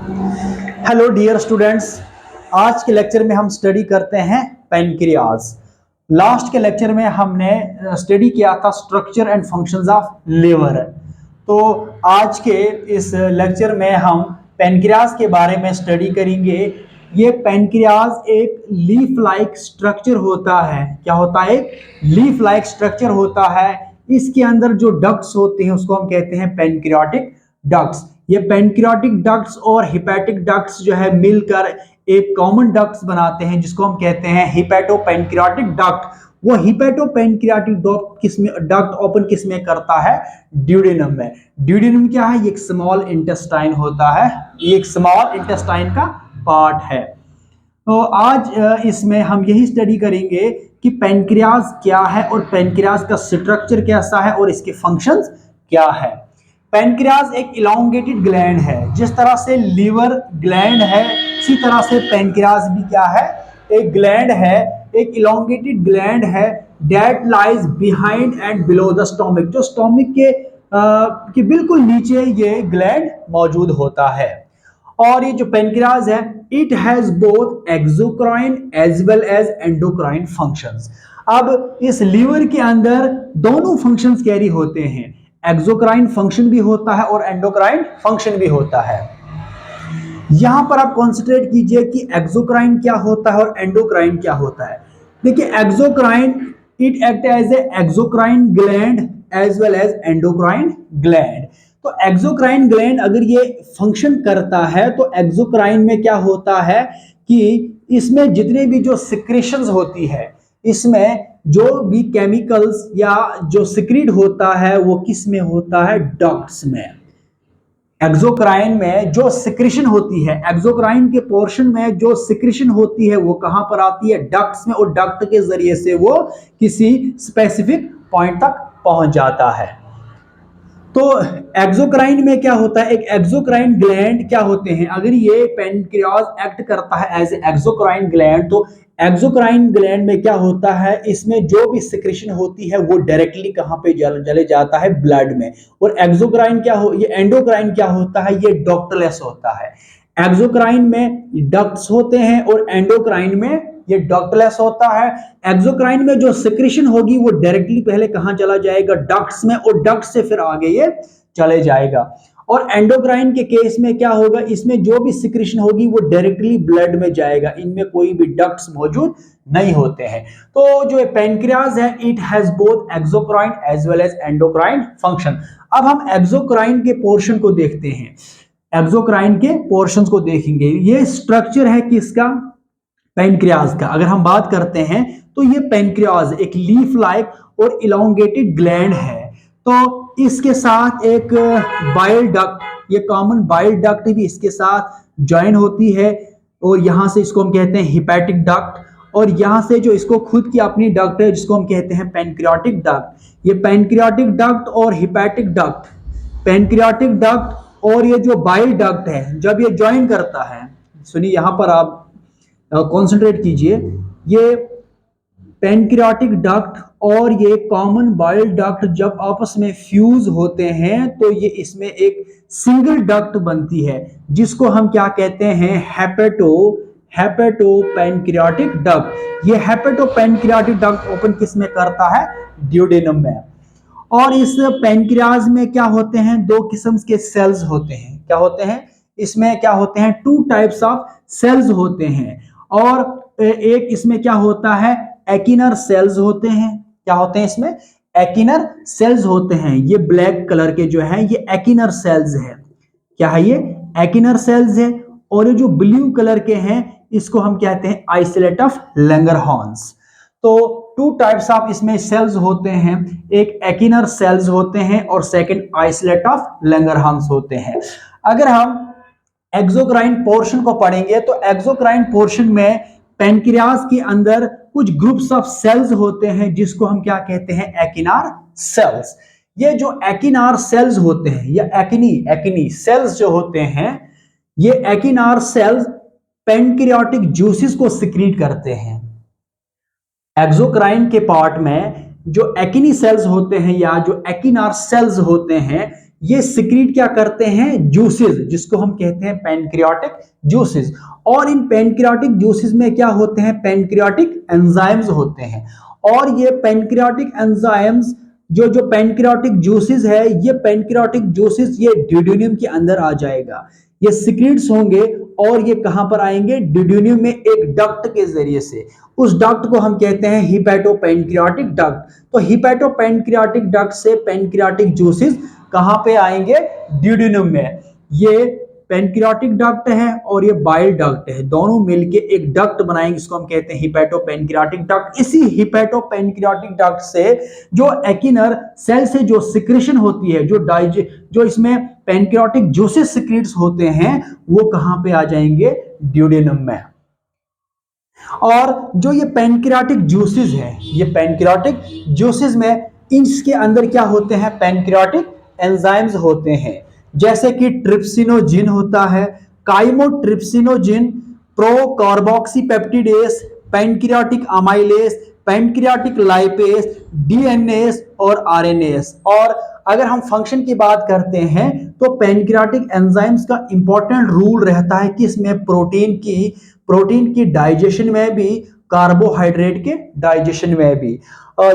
Hello dear students. आज के lecture में हम स्टडी करते हैं पैनक्रियाज। लास्ट के लेक्चर में हमने स्टडी किया था structure and functions of liver. तो आज के इस लेक्चर में हम पैनक्रियाज के बारे में स्टडी करेंगे। ये पैनक्रियाज एक लीफ लाइक स्ट्रक्चर होता है। क्या होता है? लीफ लाइक स्ट्रक्चर होता है। इसके अंदर जो डक्ट्स होते हैं उसको हम कहते हैं पैनक्रियाटिक डक्ट्स। ये पैनक्रियाटिक डक्ट्स और हिपैटिक डक्ट्स जो है मिलकर एक कॉमन डक्ट्स बनाते हैं जिसको हम कहते हैं हिपैटोपैनक्रियाटिक डक्ट। वो हिपैटोपैनक्रियाटिक डक्ट ओपन किस में करता है? ड्यूडेनम में। ड्यूडेनम क्या है? ये एक स्मॉल इंटेस्टाइन होता है। ये एक स्मॉल इंटेस्टाइन का पार्ट है। तो आज इसमें हम यही स्टडी करेंगे कि पैनक्रियाज क्या है और पैनक्रियाज का स्ट्रक्चर कैसा है और इसके फंक्शंस क्या है। पैनक्रियाज एक इलांगेटेड ग्लैंड है। जिस तरह से लीवर ग्लैंड है इसी तरह से पैनक्रियाज भी क्या है? एक ग्लैंड है, एक इलांगेटेड ग्लैंड है that lies behind and below the stomach. जो स्टोमक के बिल्कुल नीचे ये ग्लैंड मौजूद होता है। और ये जो पैनक्रियाज है it has both exocrine as well as endocrine functions. अब इस लीवर के अंदर दोनों फंक्शंस कैरी होते हैं। एक्सोक्राइन फंक्शन भी होता है और एंडोक्राइन फंक्शन भी होता है। यहां पर आप कॉन्सेंट्रेट कीजिए कि एक्सोक्राइन क्या होता है और एंडोक्राइन क्या होता है। देखिए, exocrine it act as a exocrine gland as well as endocrine gland. तो एक्सोक्राइन ग्लैंड अगर ये फंक्शन करता है तो एक्सोक्राइन में क्या होता है कि इसमें जितने भी जो सिक्रेशंस होती है, इसमें जो भी केमिकल्स या जो सिक्रीट होता है वो किस में होता है? डक्ट्स में। एक्सोक्राइन में जो सिक्रेशन होती है, एक्सोक्राइन के पोर्शन में जो सिक्रेशन होती है वो कहां पर आती है? डक्ट्स में। और डक्ट के जरिए से वो किसी स्पेसिफिक पॉइंट तक पहुंच जाता है। तो एक्सोक्राइन में क्या होता है? एक एक्सोक्राइन ग्लैंड क्या होते हैं? अगर ये पैनक्रियाज एक्ट करता है एज एक्सोक्राइन ग्लैंड तो एक्सोक्राइन ग्लैंड में क्या होता है? इसमें जो भी सिक्रेशन होती है वो डायरेक्टली कहां पे चले जाता है? ब्लड में। और एक्सोक्राइन क्या हो, ये एंडोक्राइन क्या होता है? ये डक्टलेस होता है। एक्सोक्राइन में डक्ट्स होते हैं और एंडोक्राइन में ये डक्टलेस होता है। एक्सोक्राइन में जो सिक्रेशन होगी वो डायरेक्टली पहले कहां चला जाएगा? डक्ट्स में। और डक्ट से फिर आगे ये चले जाएगा। और एंडोक्राइन के केस में क्या होगा? इसमें जो भी सिक्रेशन होगी वो डायरेक्टली ब्लड में जाएगा। इनमें कोई भी डक्ट्स मौजूद नहीं होते हैं। तो जो पैनक्रियाज है it has both exocrine as well as endocrine function. अब हम एक्सोक्राइन के पोर्शन को देखते हैं। एक्सोक्राइन के पोर्शंस को देखेंगे। ये स्ट्रक्चर है किसका? पैनक्रियाज का। अगर हम बात करते हैं तो ये पैनक्रियाज एक लीफ लाइक और इलांगेटेड ग्लैंड है। तो इसके साथ एक बाइल डक्ट, ये कॉमन बाइल डक्ट भी इसके साथ ज्वाइन होती है। और यहां से इसको हम कहते हैं हिपैटिक डक्ट। और यहां से जो इसको खुद की अपनी डक्ट है जिसको हम कहते हैं पैनक्रियाटिक डक्ट। ये पैनक्रियाटिक डक्ट और हिपैटिक डक्ट, पैनक्रियाटिक डक्ट और ये जो बाइल डक्ट है जब ये ज्वाइन करता है, सुनिए यहां पर आप कॉन्सेंट्रेट कीजिए। ये पैनक्रियाटिक डक्ट और ये कॉमन बाइल डक्ट जब आपस में फ्यूज होते हैं तो ये इसमें एक सिंगल डक्ट बनती है जिसको हम क्या कहते हैं? हेपेटोपैनक्रियाटिक डक्ट। ये हेपेटोपैनक्रियाटिक डक्ट ओपन किस में करता है? ड्यूडेनम में। और इस पैनक्रियाज में क्या होते हैं? दो किस्म के सेल्स होते हैं। क्या होते हैं? इसमें क्या होते हैं? टू टाइप्स ऑफ सेल्स होते हैं। और एक इसमें क्या होता है? एकिनर सेल्स होते हैं। क्या होते हैं इसमें? एकिनर सेल्स होते हैं। ये ब्लैक कलर के जो है ये एकिनर सेल्स है। क्या है ये? एकिनर सेल्स है। और ये जो ब्लू कलर के हैं इसको हम कहते हैं आइसोलेट ऑफ लैंगरहॉन्स। तो टू टाइप्स ऑफ इसमें सेल्स होते हैं। एक एकिनर सेल्स होते हैं और सेकंड आइसोलेट ऑफ लैंगरहॉन्स होते हैं। अगर हम एक्सोक्राइन पोर्शन को पढ़ेंगे तो एक्सोक्राइन पोर्शन में पैनक्रियाज के अंदर कुछ ग्रुप्स ऑफ सेल्स होते हैं जिसको हम क्या कहते हैं? एकिनार सेल्स। ये जो एकिनार सेल्स होते हैं या एक्नी सेल्स जो होते हैं, ये एकिनार सेल्स पैनक्रियाटिक जूसेस को सिक्रीट करते हैं। एक्सोक्राइन के पार्ट में जो एक्नी सेल्स होते हैं या जो एकिनार सेल्स होते हैं ये सिक्रीट क्या करते हैं, जूसेस, जिसको हम कहते हैं पैनक्रियाटिक जूसेस। और इन पैनक्रियाटिक जूसेस में क्या होते हैं, पैनक्रियाटिक एंजाइम्स होते हैं। और ये पैनक्रियाटिक एंजाइम्स, जो जो पैनक्रियाटिक जूसेस है, ये पैनक्रियाटिक जूसेस ये ड्यूडेनियम के अंदर आ जाएगा, ये सिक्रीट्स होंगे और ये कहां पर आएंगे, ड्यूडेनियम में एक डक्ट के जरिए से। उस डक्ट को हम कहते हैं हिपैटोपैनक्रियाटिक डक्ट। तो हिपैटोपैनक्रियाटिक डक्ट से पैनक्रियाटिक जूसेस कहां पे आएंगे, ड्यूडेनियम में। ये पैनक्रियाटिक डक्ट है और ये बाइल डक्ट है, दोनों मिलके एक डक्ट बनाएंगे, इसको हम कहते हैं हिपैटोपैनक्रियाटिक डक्ट। इसी हिपैटोपैनक्रियाटिक डक्ट से जो एकिनर सेल से जो सिक्रेशन होती है, जो इसमें पैनक्रियाटिक जूसेस सिक्रीट्स होते हैं, वो कहां पे आ जाएंगे, ड्यूडेनम में। और जो ये पैनक्रियाटिक जूसेस है, ये पैनक्रियाटिक जूसेस में इसके अंदर क्या होते हैं, पैनक्रियाटिक एंजाइम्स होते हैं, जैसे कि ट्रिप्सिनोजिन होता है, chymotrypsinogen, procarboxypeptidase, pancreatic amylase, pancreatic lipase, DNase और आरएनएस। और अगर हम फंक्शन की बात करते हैं तो पैनक्रियाटिक एंजाइम्स का इंपॉर्टेंट रूल रहता है कि इसमें प्रोटीन की डाइजेशन में भी, कार्बोहाइड्रेट के डाइजेशन में भी।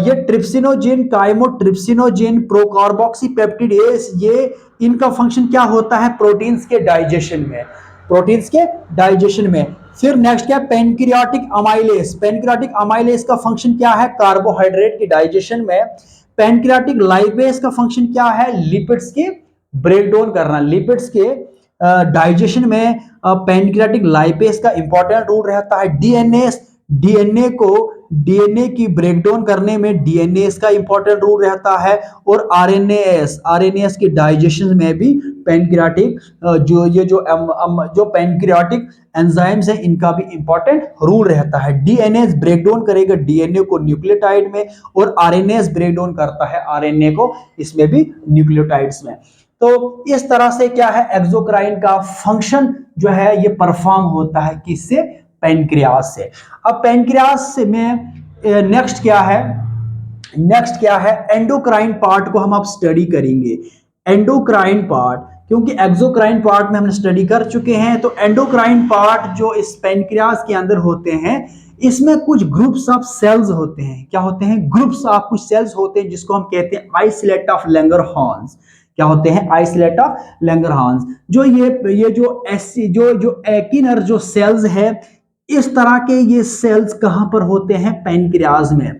ये ट्रिप्सिनोजिन, काइमोट्रिप्सिनोजिन, प्रोकार्बोक्सीपेप्टिडेस, ये इनका फंक्शन क्या होता है, प्रोटीन्स के डाइजेशन में, प्रोटीन्स के डाइजेशन में। फिर नेक्स्ट क्या, पैनक्रियाटिक अमाइलेस। पैनक्रियाटिक अमाइलेस का फंक्शन क्या है, कार्बोहाइड्रेट के डाइजेशन में। पैनक्रियाटिक लाइपेस का फंक्शन क्या है, लिपिड्स के ब्रेक डाउन करना, लिपिड्स के डाइजेशन में पैनक्रियाटिक लाइपेस का इंपॉर्टेंट रोल रहता है। डीएनए की ब्रेकडाउन करने में डीएनएस का इंपॉर्टेंट रोल रहता है। और आरएनएस की डाइजेशन में भी पैनक्रियाटिक जो पैनक्रियाटिक एंजाइम्स है, इनका भी इंपॉर्टेंट रोल रहता है। डीएनएस ब्रेकडाउन करेगा डीएनए को न्यूक्लियोटाइड में, और आरएनएस ब्रेकडाउन करता है आरएनए को, इसमें भी न्यूक्लियोटाइड्स में। तो इस तरह से क्या है, एक्सोक्राइन का फंक्शन जो है ये परफॉर्म होता है किससे, पैनक्रियास से। अब पैनक्रियास में नेक्स्ट क्या है, एंडोक्राइन पार्ट को हम अब स्टडी करेंगे। एंडोक्राइन पार्ट, क्योंकि एक्सोक्राइन पार्ट में हमने स्टडी कर चुके हैं, तो एंडोक्राइन पार्ट जो इस पैनक्रियास के अंदर होते हैं, इसमें कुछ ग्रुप्स ऑफ सेल्स होते हैं। क्या होते हैं, ग्रुप्स ऑफ कुछ सेल्स होते हैं, जिसको हम कहते हैं आइसोलेट ऑफ लैंगरहांस। क्या होते हैं, आइसोलेट ऑफ लैंगरहांस। जो जो एकिनर जो सेल्स है, इस तरह के ये सेल्स कहां पर होते हैं, पैनक्रियाज में।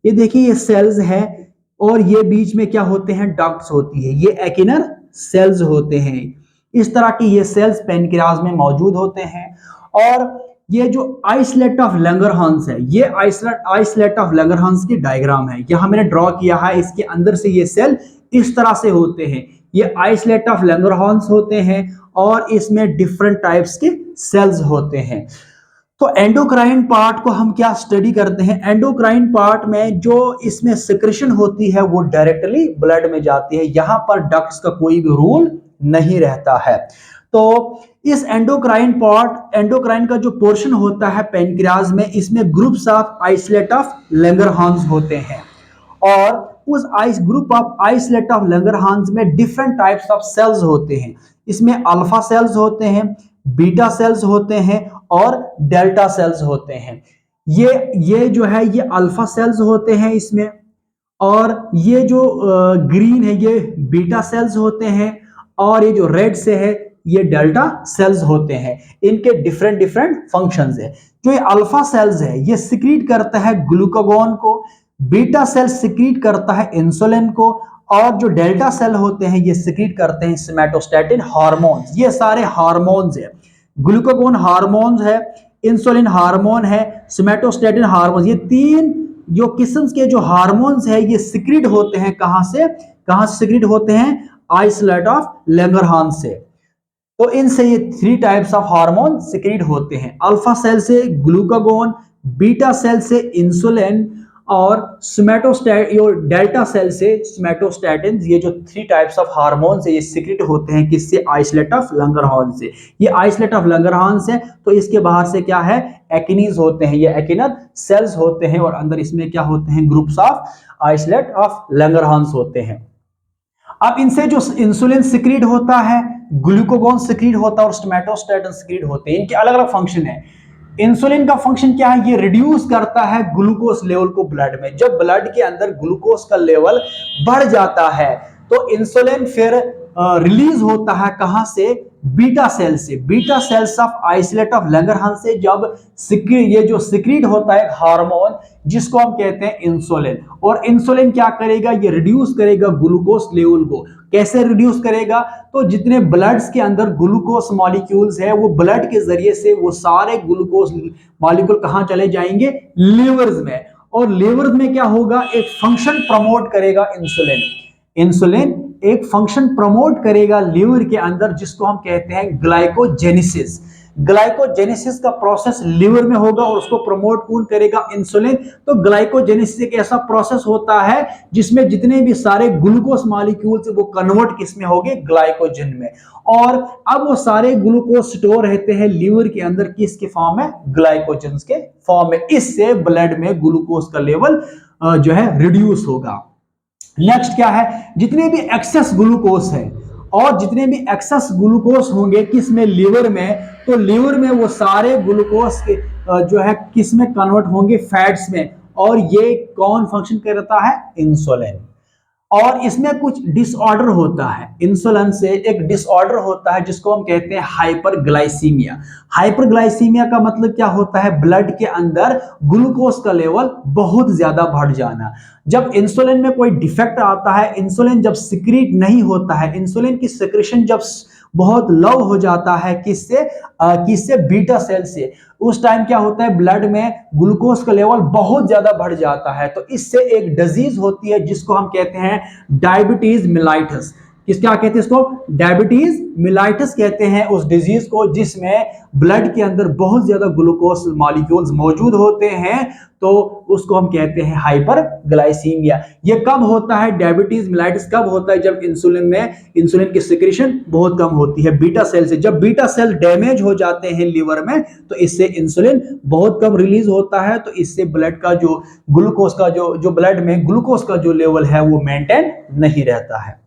ये देखिए ये सेल्स है, और ये बीच में क्या होते हैं, डक्ट्स होती है, ये एकिनर सेल्स होते हैं। इस तरह की ये सेल्स पैनक्रियाज में मौजूद होते हैं। और ये जो आइसोलेट ऑफ लैंगरहांस है, ये आइसोलेट ऑफ लैंगरहांस की डायग्राम है, यहां मैंने ड्रॉ किया है। इसके अंदर से ये सेल इस तरह से होते हैं, ये आइसोलेट ऑफ लैंगरहांस होते हैं, और इसमें डिफरेंट टाइप्स के सेल्स होते हैं। तो एंडोक्राइन पार्ट को हम क्या स्टडी करते हैं, एंडोक्राइन पार्ट में जो इसमें सिक्रेशन होती है वो डायरेक्टली ब्लड में जाती है, यहां पर डक्ट्स का कोई भी रूल नहीं रहता है। तो इस एंडोक्राइन का जो पोर्शन होता है पैनक्रियाज में, इसमें groups of isolate of Langerhans होते हैं। और उस group of isolate of Langerhans में डिफरेंट टाइप्स ऑफ सेल्स होते हैं। इसमें अल्फा सेल्स होते हैं, बीटा सेल्स होते हैं, और डेल्टा सेल्स होते हैं। ये जो है ये अल्फा सेल्स होते हैं इसमें, और ये जो ग्रीन है ये बीटा सेल्स होते हैं, और ये जो रेड से है ये डेल्टा सेल्स होते हैं। इनके डिफरेंट फंक्शंस है। जो ये अल्फा सेल्स है ये सिक्रीट करता है ग्लूकागोन को, बीटा सेल सिक्रीट करता है इंसुलिन को, और जो डेल्टा सेल होते हैं ये सिक्रीट करते हैं सोमैटोस्टैटिन हार्मोन्स। ये सारे हार्मोन्स है, ग्लूकागोन हार्मोन्स है, इंसुलिन हार्मोन है, सोमैटोस्टैटिन हार्मोन। ये तीन जो किस्म के जो हार्मोन्स है ये सिक्रीट होते हैं कहां से सिक्रीट होते हैं, आइसोलेट ऑफ लैंगरहांस से। तो इनसे ये 3 टाइप्स ऑफ हार्मोन सिक्रीट होते हैं, अल्फा सेल से ग्लूकागोन, बीटा सेल से इंसुलिन, और डेल्टा सेल से सोमैटोस्टैटिन। ये जो 3 टाइप्स ऑफ हार्मोन्स है ये सिक्रीट होते हैं किससे, आइसोलेट ऑफ लैंगरहांस से। ये आइसोलेट ऑफ लैंगरहांस है, तो इसके बाहर से क्या है, एकिनीज होते हैं, ये एकिनर सेल्स होते हैं, और अंदर इसमें क्या होते हैं, groups of isolate of Langerhans होते हैं। अब इनसे जो इंसुलिन सिक्रीट होता है, ग्लूकागॉन सिक्रीट होता है और सोमैटोस्टेटिन सिक्रीट होते हैं। इनके अलग अलग फंक्शन है। इंसुलिन का फंक्शन क्या है? ये रिड्यूस करता है ग्लूकोज लेवल को ब्लड में। जब ब्लड के अंदर ग्लूकोज का लेवल बढ़ जाता है तो इंसुलिन फिर रिलीज होता है कहां से? बीटा सेल से। Beta cells of isolate of Langerhans से जब ये जो सिक्रीट होता है हार्मोन जिसको हम कहते हैं इंसुलिन, और इंसुलिन क्या करेगा? ये रिड्यूस करेगा ग्लूकोज लेवल को। कैसे रिड्यूस करेगा? तो जितने ब्लड्स के अंदर ग्लूकोज मॉलिक्यूल्स है वो ब्लड के जरिए से वो सारे ग्लूकोज मॉलिक्यूल कहां चले जाएंगे? लिवर्स में। और लिवर्स में क्या होगा? एक फंक्शन प्रमोट करेगा इंसुलिन। इंसुलिन एक फंक्शन प्रमोट करेगा लिवर के अंदर जिसको हम कहते हैं ग्लाइकोजेनेसिस। ग्लाइकोजेनेसिस का प्रोसेस लिवर में होगा और उसको प्रमोट कौन करेगा? इंसुलिन। तो ग्लाइकोजेनेसिस एक ऐसा प्रोसेस होता है जिसमें जितने भी सारे ग्लूकोज मॉलिक्यूल्स वो कन्वर्ट किसमें होंगे? ग्लाइकोजन में। और अब वो सारे ग्लूकोज स्टोर रहते हैं लिवर के अंदर किसके फॉर्म में? ग्लाइकोजन के फॉर्म में। इससे ब्लड में ग्लूकोज का लेवल जो है रिड्यूस होगा। नेक्स्ट क्या है? जितने भी एक्सेस ग्लूकोज है और जितने भी एक्सेस ग्लूकोज होंगे किस में? लिवर में। तो लिवर में वो सारे ग्लूकोज के जो है किस में कन्वर्ट होंगे? फैट्स में। और ये कौन फंक्शन करता है? इंसुलिन। और इसमें कुछ डिसऑर्डर होता है। इंसुलिन से एक डिसऑर्डर होता है जिसको हम कहते हैं हाइपरग्लाइसीमिया। हाइपरग्लाइसीमिया का मतलब क्या होता है? ब्लड के अंदर ग्लूकोज का लेवल बहुत ज्यादा बढ़ जाना। जब इंसुलिन में कोई डिफेक्ट आता है, इंसुलिन जब सिक्रीट नहीं होता है, इंसुलिन की सिक्रेशन जब बहुत लो हो जाता है किससे? बीटा सेल से। उस टाइम क्या होता है? ब्लड में ग्लूकोज का लेवल बहुत ज्यादा बढ़ जाता है। तो इससे एक डिजीज होती है जिसको हम कहते हैं डायबिटीज मिलाइटस। क्या कहते हैं इसको? डायबिटीज मिलाइटस कहते हैं उस डिजीज को जिसमें ब्लड के अंदर बहुत ज्यादा ग्लूकोज मॉलिक्यूल्स मौजूद होते हैं। तो उसको हम कहते हैं हाइपरग्लाइसीमिया। ये कब होता है? डायबिटीज मिलाइटिस कब होता है? जब इंसुलिन की सिक्रेशन बहुत कम होती है बीटा सेल से। जब बीटा सेल डैमेज हो जाते हैं लिवर में तो इससे इंसुलिन बहुत कम रिलीज होता है। तो इससे ब्लड का जो ग्लूकोज का जो ब्लड में ग्लूकोज का जो लेवल है वो मेंटेन नहीं रहता है।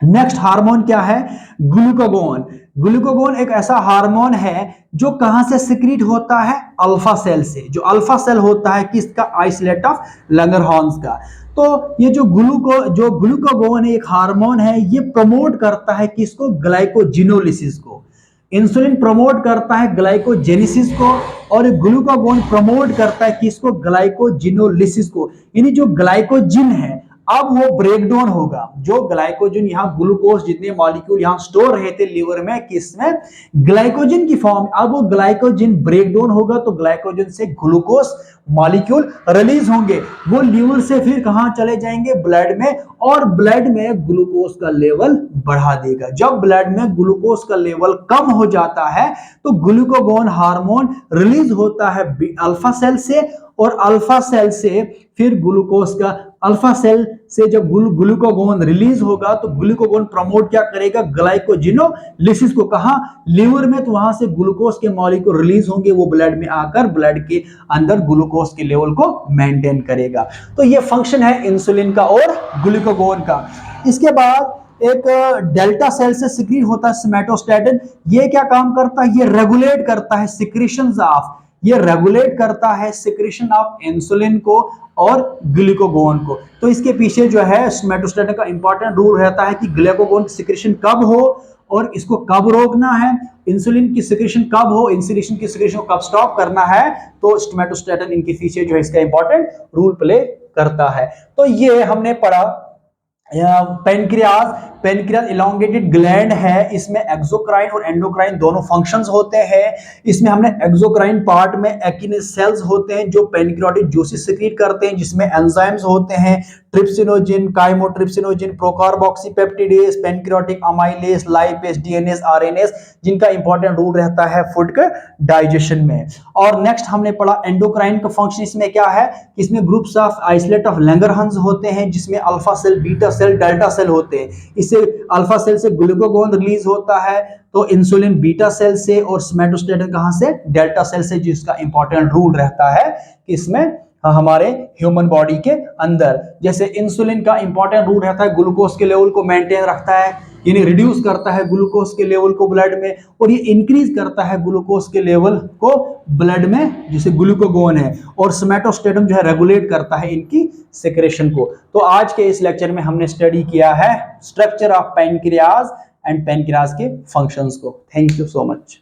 नेक्स्ट हार्मोन क्या है? ग्लूकागोन। ग्लूकागोन एक ऐसा हार्मोन है जो कहां से सिक्रीट होता है? अल्फा सेल से। जो अल्फा सेल होता है किसका? आइसोलेट ऑफ लैंगरहांस का। तो ये जो ग्लूकागोन है एक हार्मोन है, ये प्रमोट करता है किसको? ग्लाइकोजिनोलिसिस को। इंसुलिन प्रमोट करता है ग्लाइकोजेनेसिस को और ग्लूकागोन प्रमोट करता है किसको? ग्लाइकोजिनोलिसिस को। यानी जो ग्लाइकोजिन है अब वो ब्रेकडाउन होगा। जो ग्लाइकोजन यहां ग्लूकोज जितने मॉलिक्यूल यहां स्टोर रहे थे लिवर में किसमें? ग्लाइकोजन की फॉर्म। अब वो ग्लाइकोजन ब्रेकडाउन होगा तो ग्लाइकोजन से ग्लूकोज मॉलिक्यूल रिलीज होंगे। वो लिवर से फिर कहां चले जाएंगे? ब्लड में। और ब्लड में ग्लूकोज का लेवल बढ़ा देगा। जब ब्लड में ग्लूकोज का लेवल कम हो जाता है तो ग्लूकागोन हार्मोन रिलीज होता है अल्फा सेल से। और अल्फा सेल से फिर ग्लूकोज का अल्फा सेल से जब ग्लूकागोन रिलीज होगा तो ग्लूकागोन प्रमोट क्या करेगा? ग्लाइकोजिनोलिसिस को। कहां? लिवर में। तो वहां से ग्लूकोज के मॉलिक्यूल रिलीज होंगे, वो ब्लड में आकर ब्लड के अंदर ग्लूकोज के लेवल को मेंटेन करेगा। तो ये फंक्शन है इंसुलिन का और ग्लूकागोन का। इसके बाद एक डेल्टा सेल से सिक्रीट होता है सोमैटोस्टेटिन। ये क्या काम करता है? ये रेगुलेट करता है सिक्रीशंस ऑफ, ये रेगुलेट करता है सिक्रेशन ऑफ इंसुलिन को और ग्लूकागोन को। तो इसके पीछे जो है सोमैटोस्टेटिन का इंपॉर्टेंट रोल रहता है कि ग्लूकागोन की सिक्रेशन कब हो और इसको कब रोकना है, इंसुलिन की सिक्रेशन कब हो, इंसुलिन की सिक्रेशन को कब स्टॉप करना है। तो सोमैटोस्टेटिन इनके पीछे जो है इसका इंपॉर्टेंट रोल प्ले करता है। तो ये हमने पढ़ा पेनक्रियाज। पेनक्रियाज इलोंगेटेड ग्लैंड है, इसमें एक्सोक्राइन और एंडोक्राइन दोनों फंक्शंस होते हैं। इसमें हमने एक्सोक्राइन पार्ट में एक्टिनिन सेल्स होते हैं जो पेनक्रियाटिक जूसेस सिक्रीट करते हैं जिसमें एंजाइम्स होते हैं trypsinogen, chymotrypsinogen, procarboxypeptidase, pancreatic amylase, lipase, DNase, RNase, जिनका इंपॉर्टेंट रोल रहता है फूड के डाइजेशन में। और नेक्स्ट हमने पढ़ा एंडोक्राइन का फंक्शन। इसमें क्या है? इसमें groups of isolate of Langerhans होते हैं जिसमें alpha cell, beta cell, delta cell होते हैं। इससे अल्फा सेल से ग्लूकागोन रिलीज होता है तो इंसुलिन बीटा सेल से और सोमैटोस्टेटिन कहां से? डेल्टा सेल से, जिसका इंपॉर्टेंट रोल रहता है इसमें हमारे ह्यूमन बॉडी के अंदर। जैसे इंसुलिन का इंपॉर्टेंट रोल रहता है, ग्लूकोज के लेवल को मेंटेन रखता है, यानी रिड्यूस करता है ग्लूकोज के लेवल को ब्लड में, और ये इंक्रीज करता है ग्लूकोज के लेवल को ब्लड में, जिसे ग्लूकागोन है, और सोमैटोस्टेटम जो है रेगुलेट करता है इनकी सेक्रेशन को। तो आज के इस लेक्चर में हमने स्टडी किया है structure of pancreas and pancreas के फंक्शंस को। Thank you so much.